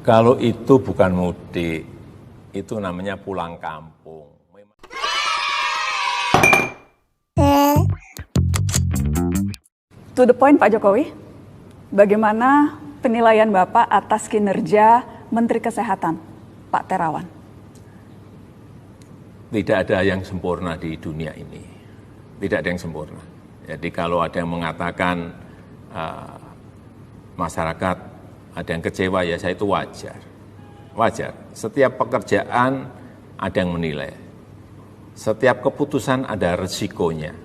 Kalau itu bukan mudik, itu namanya pulang kampung. To the point, Pak Jokowi, bagaimana penilaian Bapak atas kinerja Menteri Kesehatan, Pak Terawan? Tidak ada yang sempurna di dunia ini. Tidak ada yang sempurna. Jadi kalau ada yang mengatakan masyarakat ada yang kecewa, ya saya itu wajar. Wajar. Setiap pekerjaan ada yang menilai. Setiap keputusan ada resikonya.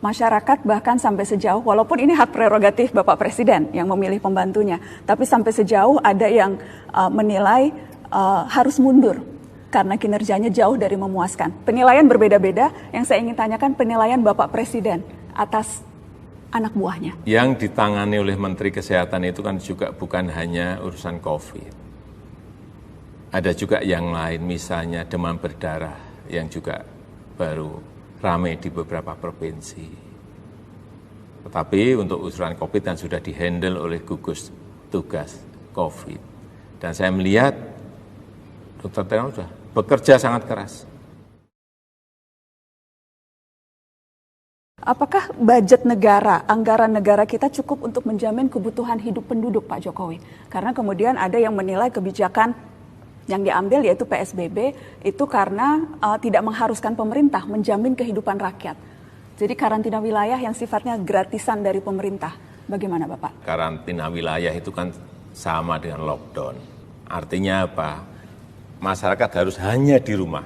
Masyarakat bahkan sampai sejauh, walaupun ini hak prerogatif Bapak Presiden yang memilih pembantunya, tapi sampai sejauh ada yang menilai harus mundur karena kinerjanya jauh dari memuaskan. Penilaian berbeda-beda, yang saya ingin tanyakan penilaian Bapak Presiden atas anak buahnya. Yang ditangani oleh Menteri Kesehatan itu kan juga bukan hanya urusan COVID. Ada juga yang lain, misalnya demam berdarah yang juga baru ramai di beberapa provinsi. Tetapi untuk urusan COVID kan sudah dihandle oleh gugus tugas COVID. Dan saya melihat Dr. Terawan sudah bekerja sangat keras. Apakah budget negara, anggaran negara kita cukup untuk menjamin kebutuhan hidup penduduk, Pak Jokowi? Karena kemudian ada yang menilai kebijakan yang diambil yaitu PSBB itu karena tidak mengharuskan pemerintah menjamin kehidupan rakyat. Jadi karantina wilayah yang sifatnya gratisan dari pemerintah. Bagaimana Bapak? Karantina wilayah itu kan sama dengan lockdown. Artinya apa? Masyarakat harus hanya di rumah.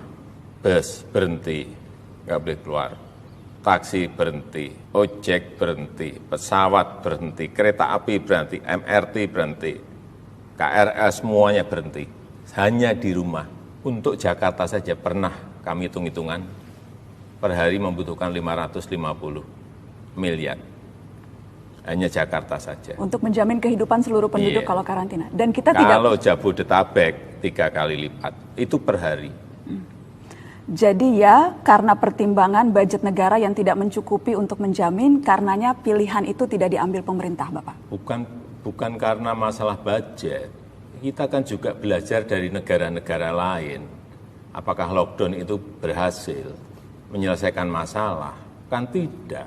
Bus berhenti, nggak boleh keluar. Taksi berhenti, ojek berhenti, pesawat berhenti, kereta api berhenti, MRT berhenti, KRL semuanya berhenti. Hanya di rumah. Untuk Jakarta saja pernah kami hitung-hitungan, per hari membutuhkan 550 miliar. Hanya Jakarta saja. Untuk menjamin kehidupan seluruh penduduk kalau karantina. Dan kita kalau Jabodetabek 3 kali lipat, itu per hari. Jadi ya karena pertimbangan budget negara yang tidak mencukupi untuk menjamin, karenanya pilihan itu tidak diambil pemerintah, Bapak? Bukan karena masalah budget. Kita kan juga belajar dari negara-negara lain. Apakah lockdown itu berhasil menyelesaikan masalah? Kan tidak.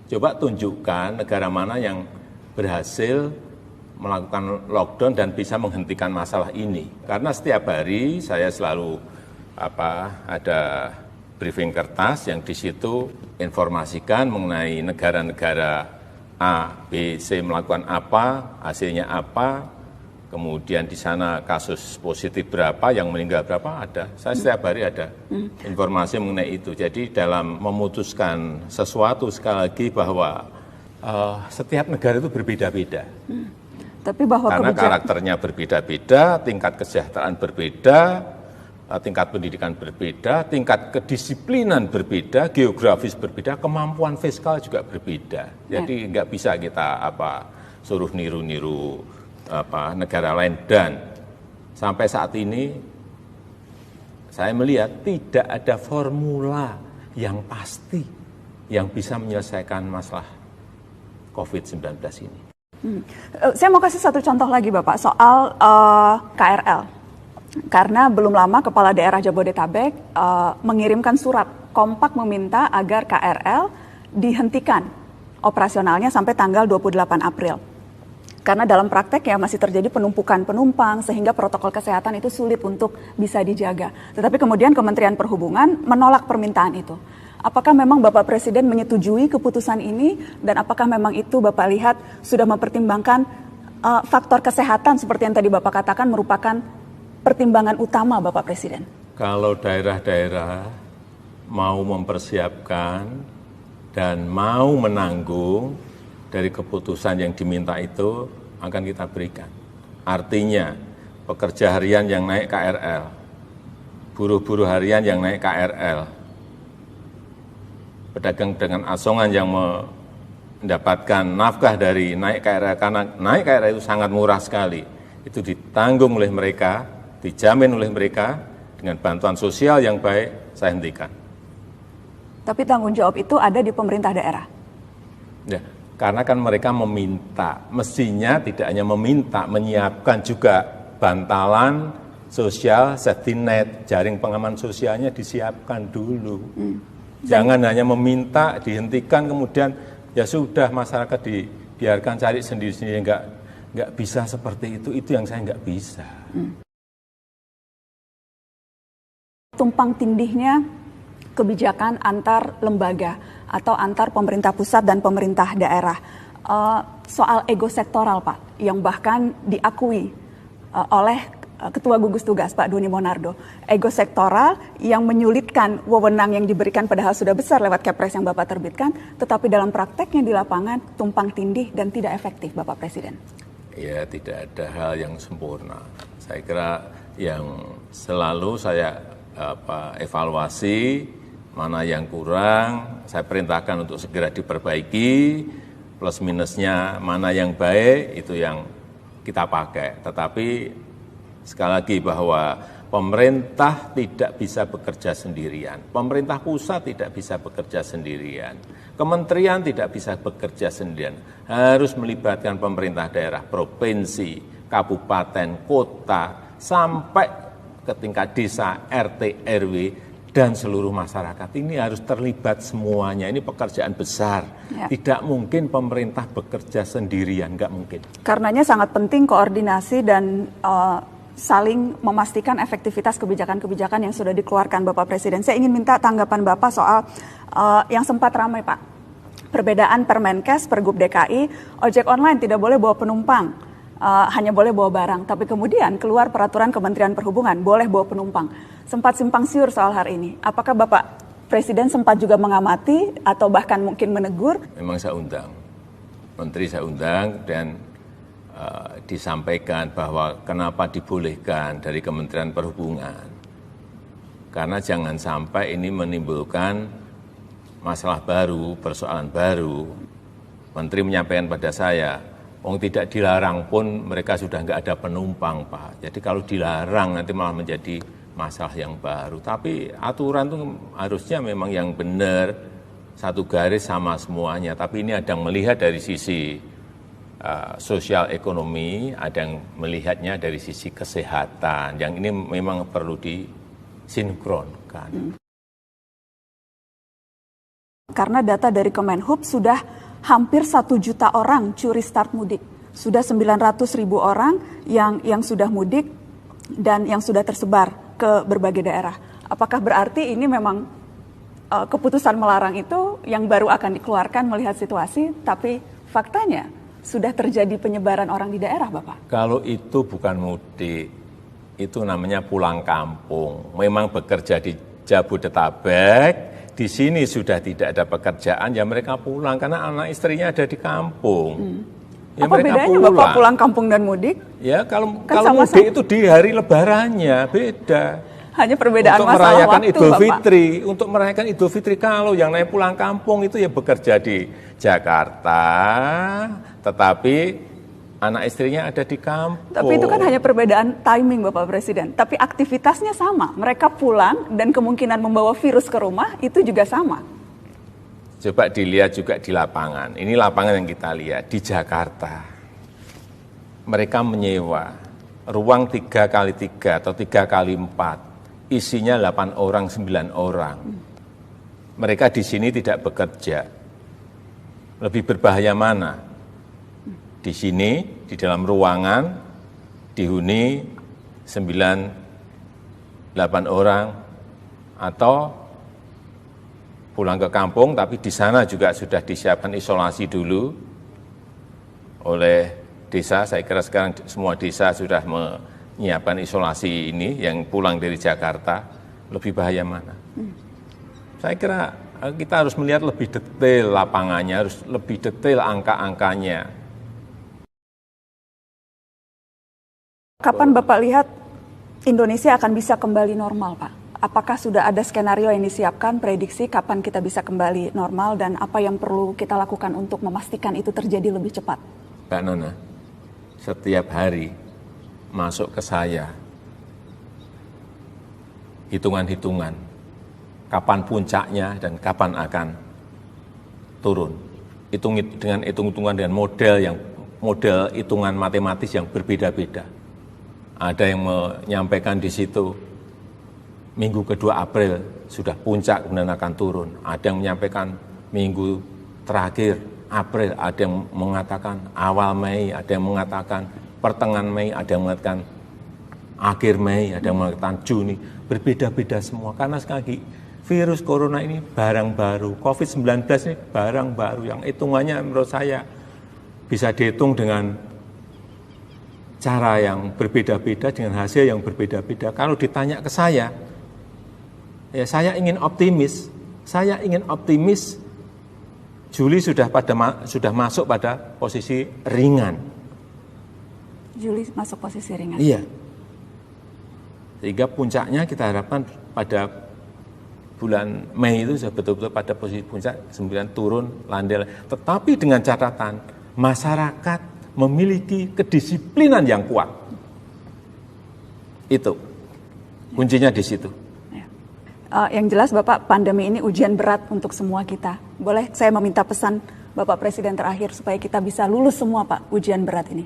Coba tunjukkan negara mana yang berhasil melakukan lockdown dan bisa menghentikan masalah ini. Karena setiap hari saya selalu ada briefing kertas yang di situ informasikan mengenai negara-negara A, B, C melakukan apa, hasilnya apa. Kemudian di sana kasus positif berapa, yang meninggal berapa ada. Saya setiap hari ada informasi mengenai itu. Jadi dalam memutuskan sesuatu sekali lagi bahwa setiap negara itu berbeda-beda. Tapi bahwa karena karakternya berbeda-beda, tingkat kesejahteraan berbeda, tingkat pendidikan berbeda, tingkat kedisiplinan berbeda, geografis berbeda, kemampuan fiskal juga berbeda. Jadi nggak bisa kita suruh niru-niru negara lain. Dan sampai saat ini saya melihat tidak ada formula yang pasti yang bisa menyelesaikan masalah COVID-19 ini. Saya mau kasih satu contoh lagi Bapak soal KRL. Karena belum lama Kepala Daerah Jabodetabek mengirimkan surat kompak meminta agar KRL dihentikan operasionalnya sampai tanggal 28 April. Karena dalam praktek ya masih terjadi penumpukan penumpang sehingga protokol kesehatan itu sulit untuk bisa dijaga. Tetapi kemudian Kementerian Perhubungan menolak permintaan itu. Apakah memang Bapak Presiden menyetujui keputusan ini dan apakah memang itu Bapak lihat sudah mempertimbangkan faktor kesehatan seperti yang tadi Bapak katakan merupakan pertimbangan utama Bapak Presiden? Kalau daerah-daerah mau mempersiapkan dan mau menanggung dari keputusan yang diminta itu akan kita berikan. Artinya pekerja harian yang naik KRL, buruh-buruh harian yang naik KRL, pedagang-pedagang asongan yang mendapatkan nafkah dari naik KRL, karena naik KRL itu sangat murah sekali, itu ditanggung oleh mereka, dijamin oleh mereka dengan bantuan sosial yang baik, saya hentikan. Tapi tanggung jawab itu ada di pemerintah daerah? Ya, Karena kan mereka meminta, mestinya tidak hanya meminta, menyiapkan juga bantalan sosial, safety net, jaring pengaman sosialnya disiapkan dulu. Jangan hanya meminta, dihentikan, kemudian ya sudah masyarakat dibiarkan cari sendiri-sendiri, nggak bisa seperti itu yang saya nggak bisa. Tumpang tindihnya kebijakan antar lembaga atau antar pemerintah pusat dan pemerintah daerah. Soal ego sektoral, Pak, yang bahkan diakui oleh Ketua Gugus Tugas, Pak Doni Monardo. Ego sektoral yang menyulitkan wewenang yang diberikan padahal sudah besar lewat Kepres yang Bapak terbitkan, tetapi dalam prakteknya di lapangan tumpang tindih dan tidak efektif, Bapak Presiden. Ya, tidak ada hal yang sempurna. Saya kira yang selalu saya evaluasi, mana yang kurang, saya perintahkan untuk segera diperbaiki, plus minusnya mana yang baik, itu yang kita pakai. Tetapi sekali lagi bahwa pemerintah tidak bisa bekerja sendirian, pemerintah pusat tidak bisa bekerja sendirian, kementerian tidak bisa bekerja sendirian, harus melibatkan pemerintah daerah, provinsi, kabupaten, kota, sampai ke tingkat desa, RT, RW, dan seluruh masyarakat. Ini harus terlibat semuanya. Ini pekerjaan besar. Ya. Tidak mungkin pemerintah bekerja sendirian, nggak mungkin. Karenanya sangat penting koordinasi dan saling memastikan efektivitas kebijakan-kebijakan yang sudah dikeluarkan Bapak Presiden. Saya ingin minta tanggapan Bapak soal yang sempat ramai, Pak. Perbedaan Permenkes, Pergub DKI, ojek online tidak boleh bawa penumpang. Hanya boleh bawa barang, tapi kemudian keluar peraturan Kementerian Perhubungan, boleh bawa penumpang. Sempat simpang siur soal hari ini. Apakah Bapak Presiden sempat juga mengamati atau bahkan mungkin menegur? Memang saya undang, Menteri saya undang dan disampaikan bahwa kenapa dibolehkan dari Kementerian Perhubungan. Karena jangan sampai ini menimbulkan masalah baru, persoalan baru. Menteri menyampaikan pada saya, tidak dilarang pun mereka sudah nggak ada penumpang, Pak. Jadi kalau dilarang nanti malah menjadi masalah yang baru. Tapi aturan itu harusnya memang yang benar, satu garis sama semuanya. Tapi ini ada yang melihat dari sisi sosial ekonomi, ada yang melihatnya dari sisi kesehatan. Yang ini memang perlu disinkronkan. Karena data dari Kemenhub sudah hampir 1 juta orang curi start mudik. Sudah 900.000 orang yang sudah mudik dan yang sudah tersebar ke berbagai daerah. Apakah berarti ini memang keputusan melarang itu yang baru akan dikeluarkan melihat situasi, tapi faktanya sudah terjadi penyebaran orang di daerah, Bapak? Kalau itu bukan mudik, itu namanya pulang kampung. Memang bekerja di Jabodetabek, di sini sudah tidak ada pekerjaan, ya mereka pulang karena anak istrinya ada di kampung. Ya apa bedanya pulang. Bapak pulang kampung dan mudik? Ya kalau mudik itu di hari lebarannya beda. Hanya perbedaan untuk masalah merayakan waktu, Idul Bapak. Fitri, untuk merayakan Idul Fitri kalau yang naik pulang kampung itu ya bekerja di Jakarta, tetapi anak istrinya ada di kampung. Tapi itu kan hanya perbedaan timing, Bapak Presiden. Tapi aktivitasnya sama. Mereka pulang dan kemungkinan membawa virus ke rumah itu juga sama. Coba dilihat juga di lapangan. Ini lapangan yang kita lihat di Jakarta. Mereka menyewa ruang 3x3 atau 3x4. Isinya 8 orang, 9 orang. Mereka di sini tidak bekerja. Lebih berbahaya mana? Di sini, di dalam ruangan, dihuni 9, 8 orang, atau pulang ke kampung, tapi di sana juga sudah disiapkan isolasi dulu oleh desa. Saya kira sekarang semua desa sudah menyiapkan isolasi ini, yang pulang dari Jakarta. Lebih bahaya mana? Saya kira kita harus melihat lebih detail lapangannya, harus lebih detail angka-angkanya. Kapan Bapak lihat Indonesia akan bisa kembali normal, Pak? Apakah sudah ada skenario yang disiapkan, prediksi kapan kita bisa kembali normal, dan apa yang perlu kita lakukan untuk memastikan itu terjadi lebih cepat? Mbak Nana, setiap hari masuk ke saya hitungan-hitungan kapan puncaknya dan kapan akan turun. dengan hitung-hitungan dengan model hitungan matematis yang berbeda-beda. Ada yang menyampaikan di situ minggu kedua April sudah puncak kemudian akan turun. Ada yang menyampaikan minggu terakhir April, ada yang mengatakan awal Mei, ada yang mengatakan pertengahan Mei, ada yang mengatakan akhir Mei, ada yang mengatakan Juni. Berbeda-beda semua karena sekali lagi virus corona ini barang baru, COVID-19 ini barang baru yang hitungannya menurut saya bisa dihitung dengan cara yang berbeda-beda, dengan hasil yang berbeda-beda. Kalau ditanya ke saya, ya saya ingin optimis. Saya ingin optimis Juli sudah masuk pada posisi ringan. Juli masuk posisi ringan. Iya. Sehingga puncaknya kita harapkan pada bulan Mei itu sudah betul-betul pada posisi puncak, kemudian turun, landai. Tetapi dengan catatan, masyarakat memiliki kedisiplinan yang kuat. Itu, kuncinya di situ. Yang jelas Bapak, pandemi ini ujian berat untuk semua kita. Boleh saya meminta pesan Bapak Presiden terakhir supaya kita bisa lulus semua Pak, ujian berat ini?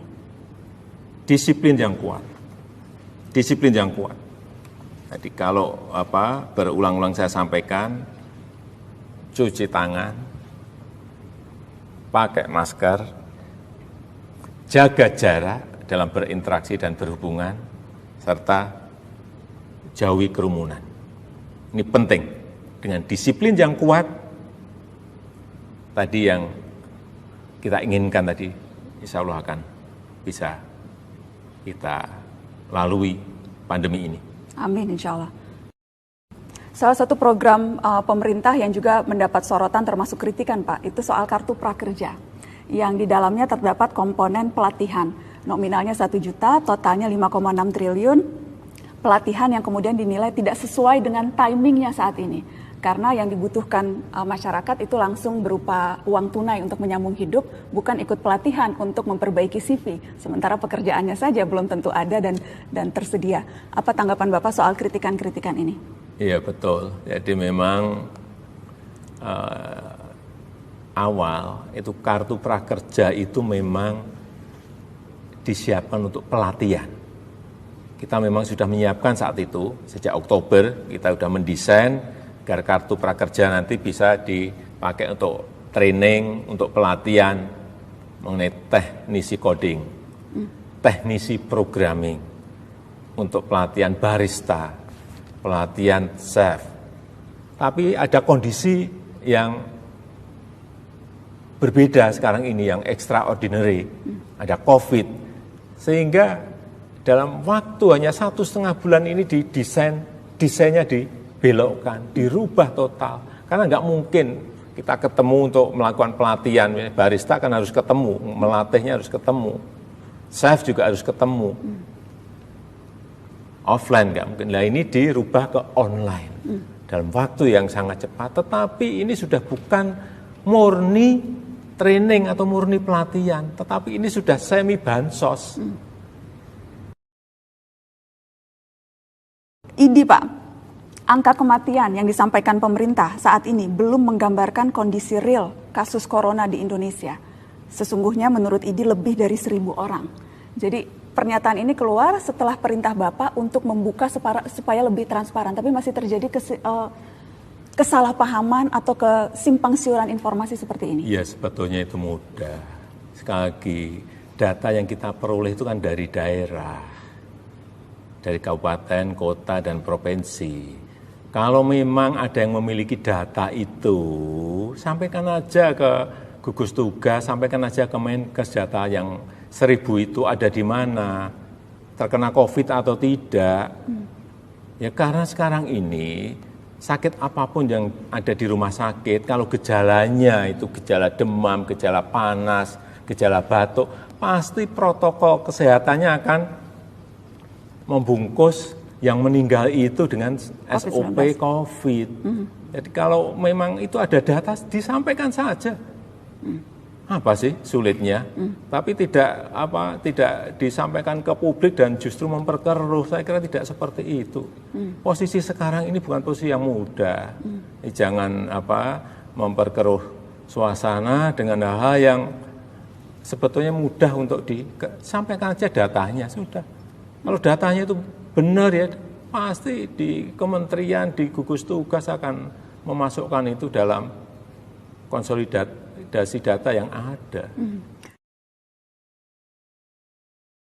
Disiplin yang kuat. Disiplin yang kuat. Jadi kalau berulang-ulang saya sampaikan, cuci tangan, pakai masker, jaga jarak dalam berinteraksi dan berhubungan, serta jauhi kerumunan. Ini penting. Dengan disiplin yang kuat, tadi yang kita inginkan tadi, insya Allah akan bisa kita lalui pandemi ini. Amin, insya Allah. Salah satu program pemerintah yang juga mendapat sorotan termasuk kritikan Pak, itu soal kartu prakerja. Yang di dalamnya terdapat komponen pelatihan. Nominalnya 1 juta, totalnya 5,6 triliun. Pelatihan yang kemudian dinilai tidak sesuai dengan timingnya saat ini. Karena yang dibutuhkan masyarakat itu langsung berupa uang tunai untuk menyambung hidup, bukan ikut pelatihan untuk memperbaiki CV. Sementara pekerjaannya saja belum tentu ada dan tersedia. Apa tanggapan Bapak soal kritikan-kritikan ini? Iya betul. Jadi memang awal itu kartu prakerja itu memang disiapkan untuk pelatihan. Kita memang sudah menyiapkan saat itu, sejak Oktober kita sudah mendesain agar kartu prakerja nanti bisa dipakai untuk training, untuk pelatihan mengenai teknisi coding, teknisi programming, untuk pelatihan barista, pelatihan chef. Tapi ada kondisi yang berbeda sekarang ini, yang extraordinary, ada COVID, sehingga dalam waktu hanya 1,5 bulan ini desainnya dibelokkan, dirubah total. Karena nggak mungkin kita ketemu untuk melakukan pelatihan. Barista kan harus ketemu, melatihnya harus ketemu. Chef juga harus ketemu. Offline nggak mungkin. Nah ini dirubah ke online. Dalam waktu yang sangat cepat. Tetapi ini sudah bukan murni training atau murni pelatihan. Tetapi ini sudah semi bansos. ID Pak, angka kematian yang disampaikan pemerintah saat ini belum menggambarkan kondisi real kasus corona di Indonesia. Sesungguhnya menurut ID lebih dari 1.000 orang. Jadi pernyataan ini keluar setelah perintah Bapak untuk membuka supaya lebih transparan. Tapi masih terjadi kesalahpahaman atau kesimpang siuran informasi seperti ini. Iya sebetulnya itu mudah. Sekali lagi data yang kita peroleh itu kan dari daerah. Dari kabupaten, kota, dan provinsi. Kalau memang ada yang memiliki data itu, sampaikan aja ke gugus tugas, sampaikan aja ke Menkes data yang 1.000 itu ada di mana, terkena COVID atau tidak. Ya karena sekarang ini, sakit apapun yang ada di rumah sakit, kalau gejalanya itu gejala demam, gejala panas, gejala batuk, pasti protokol kesehatannya akan membungkus yang meninggal itu dengan SOP COVID. Jadi kalau memang itu ada data, disampaikan saja. Apa sih sulitnya? Tapi tidak disampaikan ke publik dan justru memperkeruh. Saya kira tidak seperti itu. Posisi sekarang ini bukan posisi yang mudah. Jangan memperkeruh suasana dengan hal-hal yang sebetulnya mudah untuk disampaikan aja datanya sudah. Kalau datanya itu benar ya, pasti di kementerian, di gugus tugas akan memasukkan itu dalam konsolidasi data yang ada.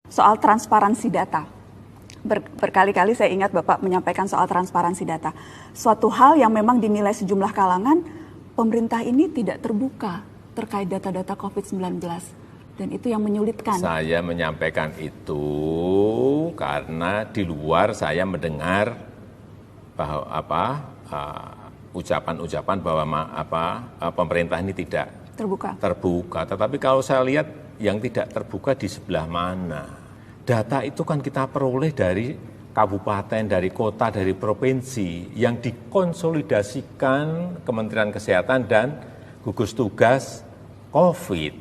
Soal transparansi data. Berkali-kali saya ingat Bapak menyampaikan soal transparansi data. Suatu hal yang memang dinilai sejumlah kalangan, pemerintah ini tidak terbuka terkait data-data COVID-19. Dan itu yang menyulitkan. Saya menyampaikan itu karena di luar saya mendengar bahwa ucapan-ucapan bahwa pemerintah ini tidak terbuka. Tetapi kalau saya lihat yang tidak terbuka di sebelah mana? Data itu kan kita peroleh dari kabupaten, dari kota, dari provinsi yang dikonsolidasikan Kementerian Kesehatan dan gugus tugas COVID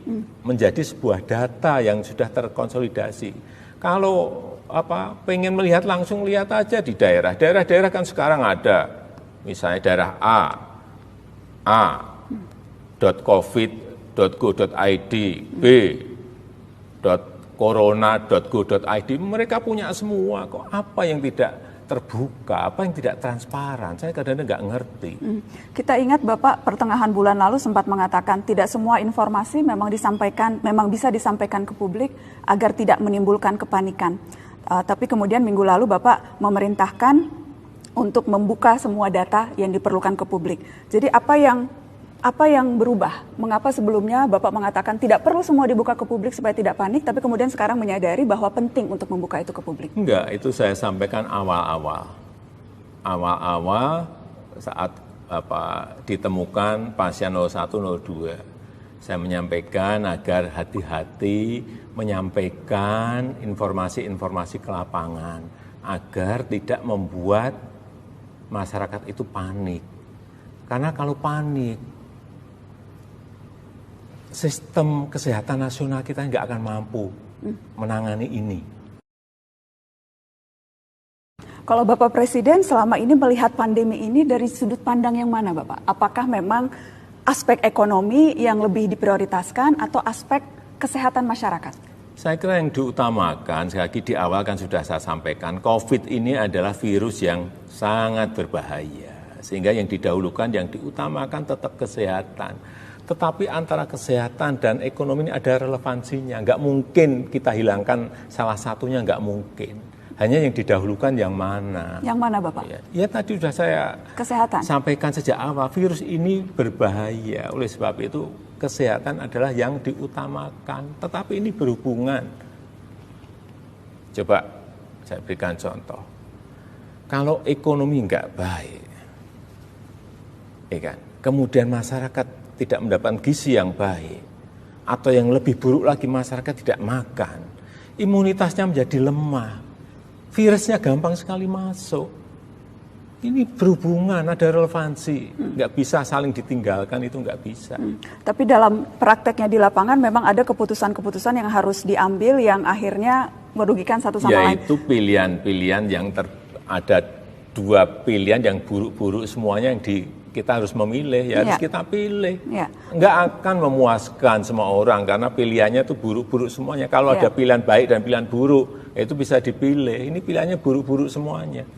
menjadi sebuah data yang sudah terkonsolidasi. Kalau pengen melihat langsung, lihat aja di daerah. Daerah-daerah kan sekarang ada, misalnya daerah a.covid.go.id, b.corona.go.id, mereka punya semua kok. Apa yang tidak terbuka, apa yang tidak transparan, saya kadang-kadang nggak ngerti. Kita ingat Bapak pertengahan bulan lalu sempat mengatakan tidak semua informasi memang bisa disampaikan ke publik agar tidak menimbulkan kepanikan. Tapi kemudian minggu lalu Bapak memerintahkan untuk membuka semua data yang diperlukan ke publik. Jadi apa yang berubah? Mengapa sebelumnya Bapak mengatakan tidak perlu semua dibuka ke publik supaya tidak panik, tapi kemudian sekarang menyadari bahwa penting untuk membuka itu ke publik? Enggak, itu saya sampaikan awal-awal. Awal-awal saat ditemukan pasien 0102. Saya menyampaikan agar hati-hati menyampaikan informasi-informasi ke lapangan agar tidak membuat masyarakat itu panik. Karena kalau panik, sistem kesehatan nasional kita nggak akan mampu menangani ini. Kalau Bapak Presiden selama ini melihat pandemi ini dari sudut pandang yang mana Bapak? Apakah memang aspek ekonomi yang lebih diprioritaskan atau aspek kesehatan masyarakat? Saya kira yang diutamakan, sekali lagi di awal kan sudah saya sampaikan, COVID ini adalah virus yang sangat berbahaya. Sehingga yang didahulukan, yang diutamakan tetap kesehatan. Tetapi antara kesehatan dan ekonomi ini ada relevansinya. Nggak mungkin kita hilangkan salah satunya, nggak mungkin. Hanya yang didahulukan yang mana. Yang mana Bapak? Ya tadi sudah saya sampaikan sejak awal, virus ini berbahaya. Oleh sebab itu kesehatan adalah yang diutamakan. Tetapi ini berhubungan. Coba saya berikan contoh. Kalau ekonomi nggak baik, ya kan? Kemudian masyarakat tidak mendapatkan gizi yang baik, atau yang lebih buruk lagi masyarakat tidak makan, imunitasnya menjadi lemah, virusnya gampang sekali masuk. Ini berhubungan, ada relevansi, nggak bisa saling ditinggalkan, itu nggak bisa. Tapi dalam prakteknya di lapangan memang ada keputusan-keputusan yang harus diambil yang akhirnya merugikan satu sama lain. Yaitu pilihan-pilihan yang ada dua pilihan yang buruk-buruk semuanya yang kita harus memilih, harus kita pilih. Nggak akan memuaskan semua orang karena pilihannya itu buruk-buruk semuanya. Kalau ada pilihan baik dan pilihan buruk, itu bisa dipilih. Ini pilihannya buruk-buruk semuanya.